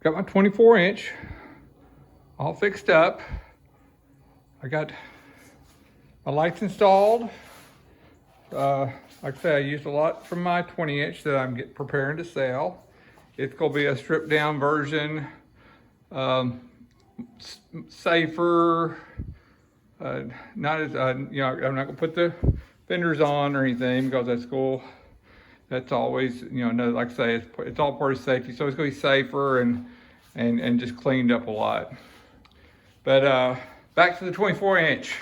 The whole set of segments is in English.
got my 24-inch all fixed up. I got my lights installed. Like I say, I used a lot from my 20-inch that I'm preparing to sell. It's gonna be a stripped down version, safer, not as, I'm not gonna put the fenders on or anything because that's cool. That's always, like I say, it's all part of safety. So it's gonna be safer and just cleaned up a lot. But back to the 24-inch.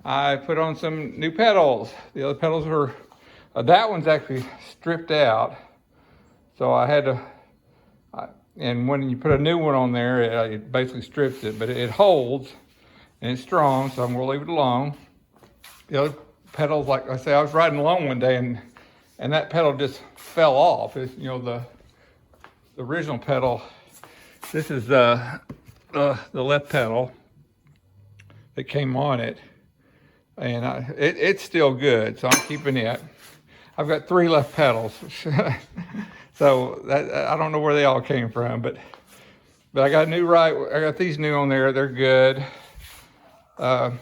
I put on some new pedals. The other pedals were, that one's actually stripped out. So I had to, and when you put a new one on there, it basically strips it, but it holds and it's strong, so I'm gonna leave it alone. The other pedals, like I say, I was riding along one day and that pedal just fell off. It's, the original pedal, this is the left pedal that came on it. And it's still good, so I'm keeping it. I've got 3 left pedals, so I don't know where they all came from, but I got I got these new on there. They're good. I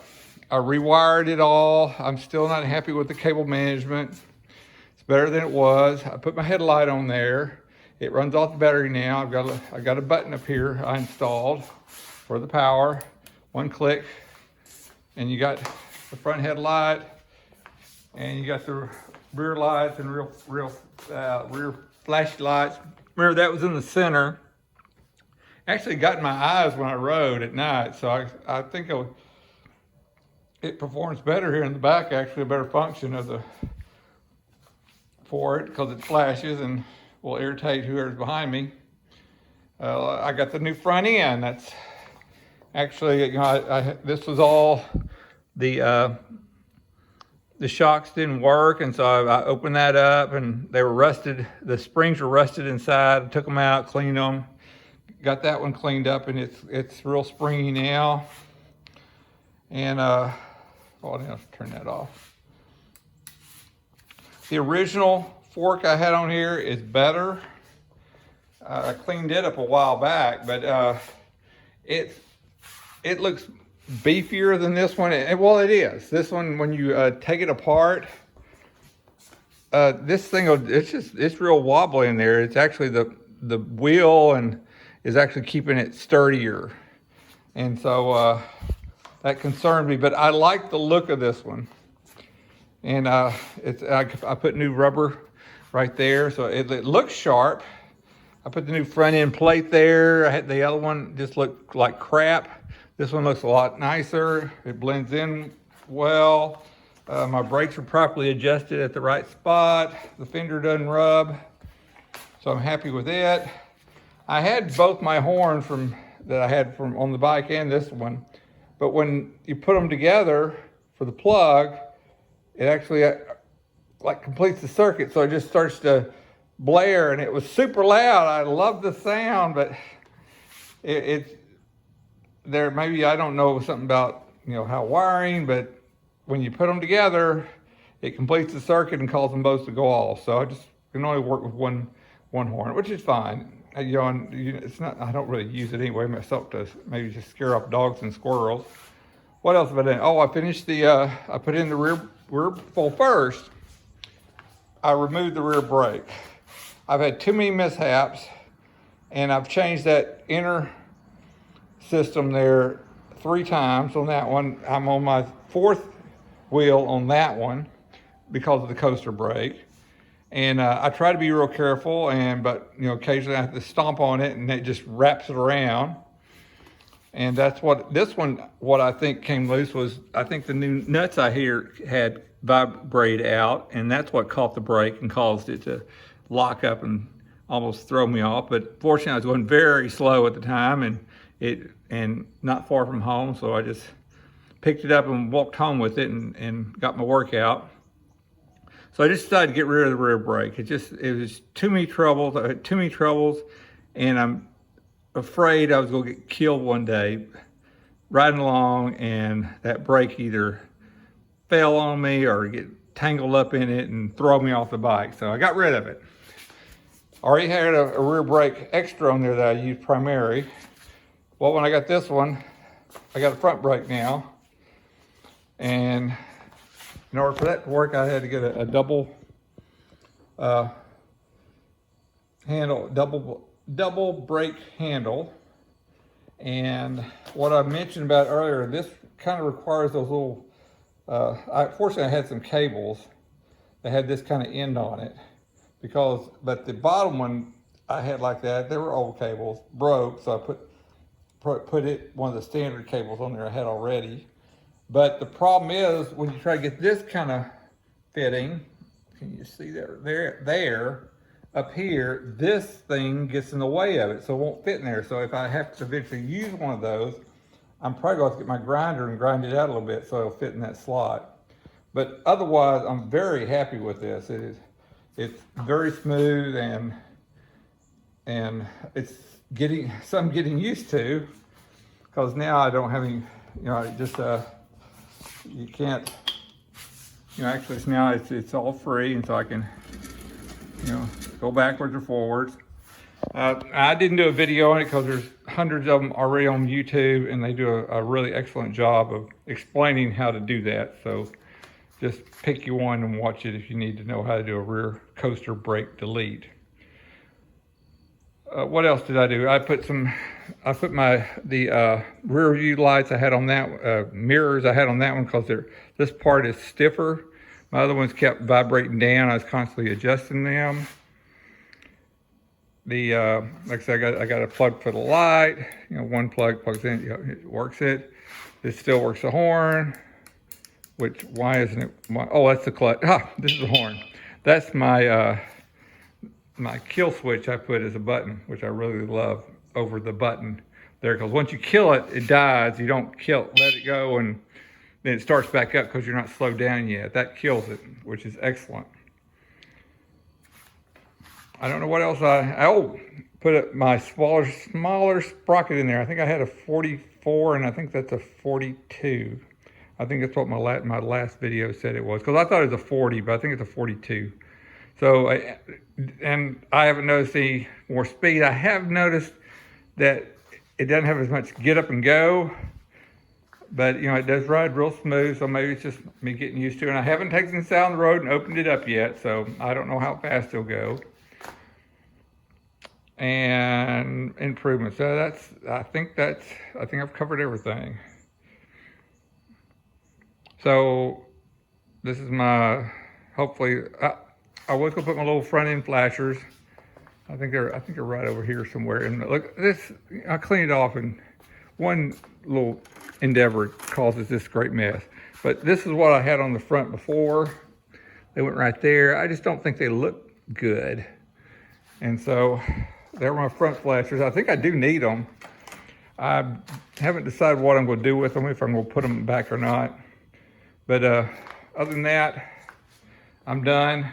rewired it all. I'm still not happy with the cable management. It's better than it was. I put my headlight on there. It runs off the battery now. I got a button up here I installed for the power. One click, and you got the front headlight, and you got the rear lights and rear flash lights. Remember, that was in the center. Actually got in my eyes when I rode at night, so I think it performs better here in the back. Actually, a better function for it because it flashes and will irritate whoever's behind me. I got the new front end. That's actually, this was all the shocks didn't work, and so I opened that up, and they were rusted. The springs were rusted inside. I took them out, cleaned them, got that one cleaned up, and it's real springy now. And I have to turn that off. The original fork I had on here is better. I cleaned it up a while back, but it looks beefier than this one. Well, it is. This one, when you take it apart, this thing, it's real wobbly in there. It's actually the wheel and is actually keeping it sturdier. And so that concerned me, but I like the look of this one. And I put new rubber right there, so it looks sharp. I put the new front end plate there. The other one just looked like crap. This one looks a lot nicer. It blends in well. My brakes are properly adjusted at the right spot. The fender doesn't rub, so I'm happy with it. I had both my horns that I had from on the bike and this one, but when you put them together for the plug, it actually like completes the circuit, so it just starts to blare, and it was super loud. I love the sound, but it's there. Maybe I don't know something about how wiring, but when you put them together, it completes the circuit and causes them both to go off. So I just can only work with one horn, which is fine. It's not. I don't really use it anyway myself to maybe just scare off dogs and squirrels. What else have I done? Oh, I finished I put in the rear. Well, first, I removed the rear brake. I've had too many mishaps, and I've changed that inner system there 3 times on that one. I'm on my 4th wheel on that one because of the coaster brake. And I try to be real careful, but occasionally I have to stomp on it, and it just wraps it around. And that's what I think came loose was, I think the new nuts I had vibrated out, and that's what caught the brake and caused it to lock up and almost throw me off. But fortunately, I was going very slow at the time, and not far from home, so I just picked it up and walked home with it and got my workout. So I just decided to get rid of the rear brake. It was too many troubles. I had too many troubles, and I'm afraid I was going to get killed one day riding along, and that brake either fell on me or get tangled up in it and throw me off the bike. So I got rid of it. already had a rear brake extra on there that I used primary. Well, when I got this one, I got a front brake now. And in order for that to work, I had to get a double handle, double brake handle. And what I mentioned about earlier, this kind of requires those little, fortunately I had some cables that had this kind of end on it, but the bottom one I had like that, they were old cables, broke, so I put one of the standard cables on there I had already. But the problem is when you try to get this kind of fitting, can you see there, up here, this thing gets in the way of it, so it won't fit in there. So if I have to eventually use one of those, I'm probably going to get my grinder and grind it out a little bit so it'll fit in that slot. But otherwise, I'm very happy with this. It's very smooth and it's getting used to, because now I don't have any, you can't, actually now it's all free, and so I can, go backwards or forwards. I didn't do a video on it because there's hundreds of them already on YouTube, and they do a really excellent job of explaining how to do that. So just pick you one and watch it if you need to know how to do a rear coaster brake delete. What else did I do? I put the rear view lights I had on that, mirrors I had on that one, because this part is stiffer. My other ones kept vibrating down. I was constantly adjusting them. Like I said, I got a plug for the light. One plug plugs in, it works it. It still works the horn. Which, why isn't it? Oh, that's the clutch. This is the horn. That's my my kill switch I put as a button, which I really love over the button there, because once you kill it, it dies. You don't kill it, let it go, and then it starts back up because you're not slowed down yet. That kills it, which is excellent. I don't know what else put my smaller sprocket in there. I think I had a 44, and I think that's a 42. I think that's what my last video said it was, because I thought it was a 40, but I think it's a 42. So, and I haven't noticed any more speed. I have noticed that it doesn't have as much get up and go, but it does ride real smooth. So maybe it's just me getting used to it. And I haven't taken this out on the road and opened it up yet, so I don't know how fast it'll go. And improvements. So I think I've covered everything. So this is my, hopefully, I was gonna put my little front end flashers. I think they're right over here somewhere. And look, this, I cleaned it off, and one little endeavor causes this great mess. But this is what I had on the front before. They went right there. I just don't think they look good. And so they're my front flashers. I think I do need them. I haven't decided what I'm gonna do with them, if I'm gonna put them back or not. But other than that, I'm done.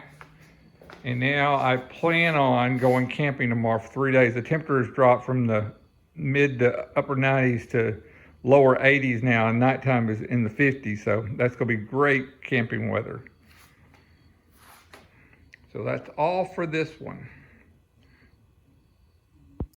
And now I plan on going camping tomorrow for 3 days. The temperature has dropped from the mid to upper 90s to lower 80s now, and nighttime is in the 50s. So that's gonna be great camping weather. So that's all for this one.